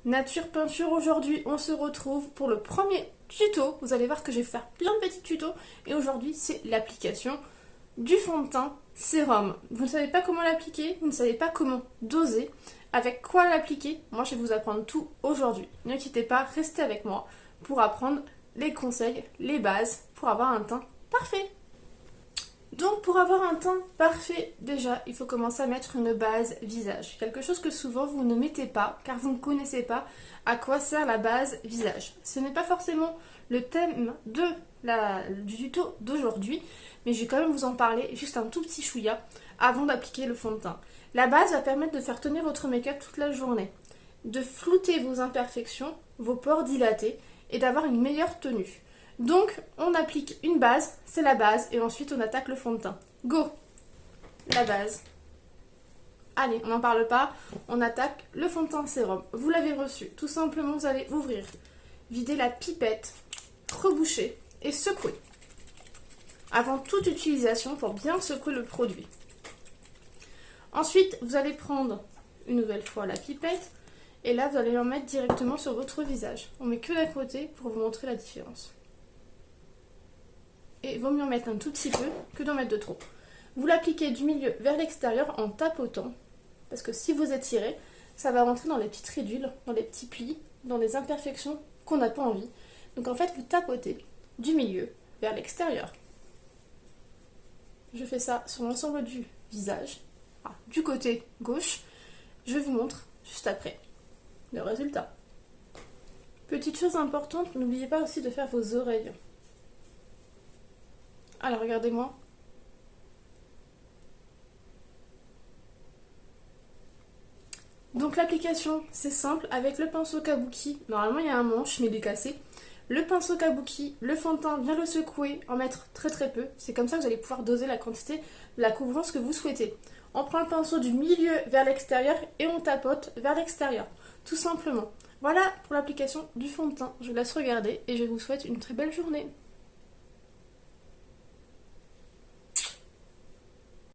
Nature Peinture, aujourd'hui on se retrouve pour le premier tuto. Vous allez voir que je vais faire plein de petits tutos et aujourd'hui c'est l'application du fond de teint sérum. Vous ne savez pas comment l'appliquer, vous ne savez pas comment doser, avec quoi l'appliquer. Moi je vais vous apprendre tout aujourd'hui. N'inquiétez pas, restez avec moi pour apprendre les conseils, les bases pour avoir un teint parfait. Donc pour avoir un teint parfait, déjà, il faut commencer à mettre une base visage. Quelque chose que souvent vous ne mettez pas, car vous ne connaissez pas à quoi sert la base visage. Ce n'est pas forcément le thème du tuto d'aujourd'hui, mais je vais quand même vous en parler juste un tout petit chouïa avant d'appliquer le fond de teint. La base va permettre de faire tenir votre make-up toute la journée, de flouter vos imperfections, vos pores dilatés et d'avoir une meilleure tenue. Donc, on applique une base, c'est la base, et ensuite on attaque le fond de teint. Go! La base. Allez, on n'en parle pas, on attaque le fond de teint sérum. Vous l'avez reçu, tout simplement vous allez ouvrir, vider la pipette, reboucher et secouer. Avant toute utilisation pour bien secouer le produit. Ensuite, vous allez prendre une nouvelle fois la pipette, et là vous allez en mettre directement sur votre visage. On met que d'un côté pour vous montrer la différence. Et il vaut mieux en mettre un tout petit peu que d'en mettre de trop. Vous l'appliquez du milieu vers l'extérieur en tapotant, parce que si vous étirez, ça va rentrer dans les petites ridules, dans les petits plis, dans les imperfections qu'on n'a pas envie. Donc en fait, vous tapotez du milieu vers l'extérieur. Je fais ça sur l'ensemble du visage, du côté gauche. Je vous montre juste après le résultat. Petite chose importante, n'oubliez pas aussi de faire vos oreilles. Alors regardez-moi. Donc l'application, c'est simple, avec le pinceau kabuki. Normalement il y a un manche mais il est cassé. Le pinceau kabuki, le fond de teint, bien le secouer, en mettre très très peu. C'est comme ça que vous allez pouvoir doser la quantité, la couvrance que vous souhaitez. On prend le pinceau du milieu vers l'extérieur et on tapote vers l'extérieur. Tout simplement. Voilà pour l'application du fond de teint. Je vous laisse regarder et je vous souhaite une très belle journée.